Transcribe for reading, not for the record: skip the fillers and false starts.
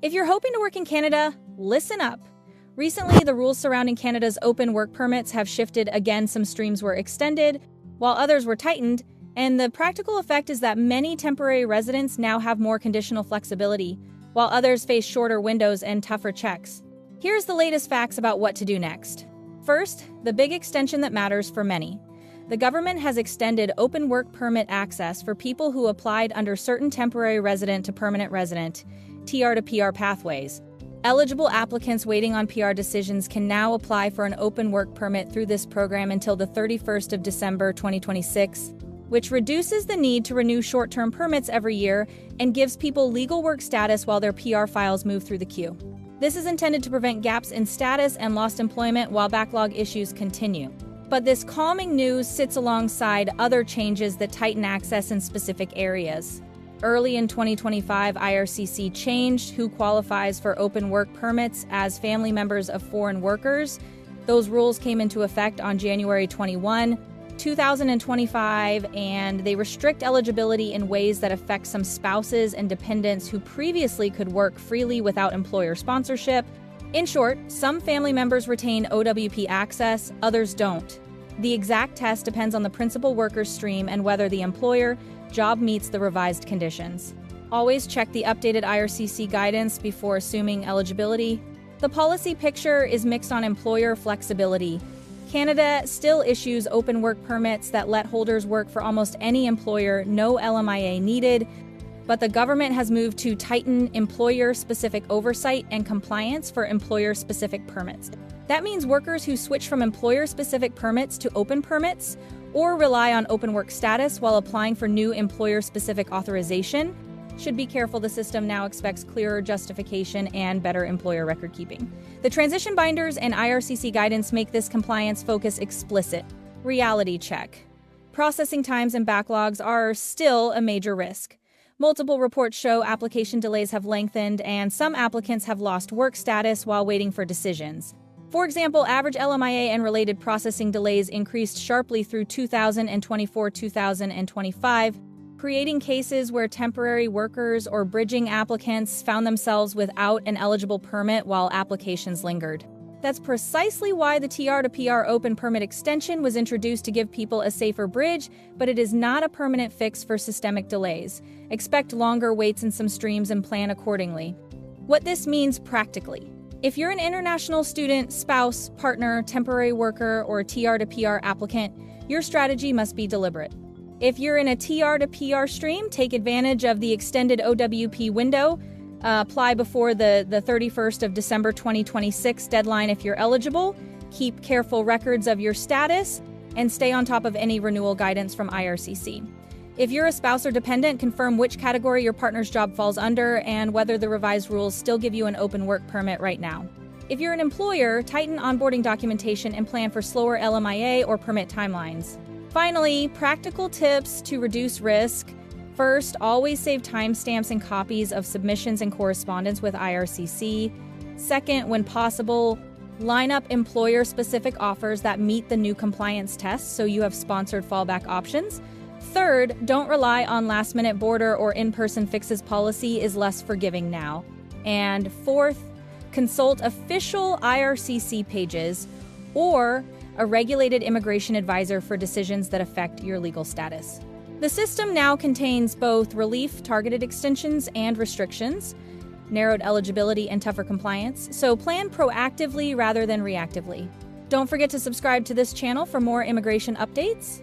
If you're hoping to work in Canada, listen up. Recently, the rules surrounding Canada's open work permits have shifted again. Some streams were extended, while others were tightened, and the practical effect is that many temporary residents now have more conditional flexibility, while others face shorter windows and tougher checks. Here's the latest facts about what to do next. First, the big extension that matters for many. The government has extended open work permit access for people who applied under certain temporary resident to permanent resident (TR to PR) pathways. Eligible applicants waiting on PR decisions can now apply for an open work permit through this program until the 31st of December 2026, which reduces the need to renew short-term permits every year and gives people legal work status while their PR files move through the queue. This is intended to prevent gaps in status and lost employment while backlog issues continue. But this calming news sits alongside other changes that tighten access in specific areas. Early in 2025, IRCC changed who qualifies for open work permits as family members of foreign workers. Those rules came into effect on January 21, 2025, and they restrict eligibility in ways that affect some spouses and dependents who previously could work freely without employer sponsorship. In short, some family members retain OWP access, others don't. The exact test depends on the principal worker stream and whether the employer job meets the revised conditions. Always check the updated IRCC guidance before assuming eligibility. The policy picture is mixed on employer flexibility. Canada still issues open work permits that let holders work for almost any employer, no LMIA needed, but the government has moved to tighten employer-specific oversight and compliance for employer-specific permits. That means workers who switch from employer-specific permits to open permits or rely on open work status while applying for new employer-specific authorization should be careful. The system now expects clearer justification and better employer record keeping. The transition binders and IRCC guidance make this compliance focus explicit. Reality check. Processing times and backlogs are still a major risk. Multiple reports show application delays have lengthened and some applicants have lost work status while waiting for decisions. For example, average LMIA and related processing delays increased sharply through 2024-2025, creating cases where temporary workers or bridging applicants found themselves without an eligible permit while applications lingered. That's precisely why the TR to PR open permit extension was introduced to give people a safer bridge, but it is not a permanent fix for systemic delays. Expect longer waits in some streams and plan accordingly. What this means practically. If you're an international student, spouse, partner, temporary worker, or TR to PR applicant, your strategy must be deliberate. If you're in a TR to PR stream, take advantage of the extended OWP window. Apply before the 31st of December 2026 deadline if you're eligible. Keep careful records of your status and stay on top of any renewal guidance from IRCC. If you're a spouse or dependent, confirm which category your partner's job falls under and whether the revised rules still give you an open work permit right now. If you're an employer, tighten onboarding documentation and plan for slower LMIA or permit timelines. Finally, practical tips to reduce risk. First, always save timestamps and copies of submissions and correspondence with IRCC. Second, when possible, line up employer-specific offers that meet the new compliance tests so you have sponsored fallback options. Third, don't rely on last-minute border or in-person fixes. Policy is less forgiving now. And fourth, consult official IRCC pages or a regulated immigration advisor for decisions that affect your legal status. The system now contains both relief, targeted extensions, and restrictions, narrowed eligibility, and tougher compliance, so plan proactively rather than reactively. Don't forget to subscribe to this channel for more immigration updates.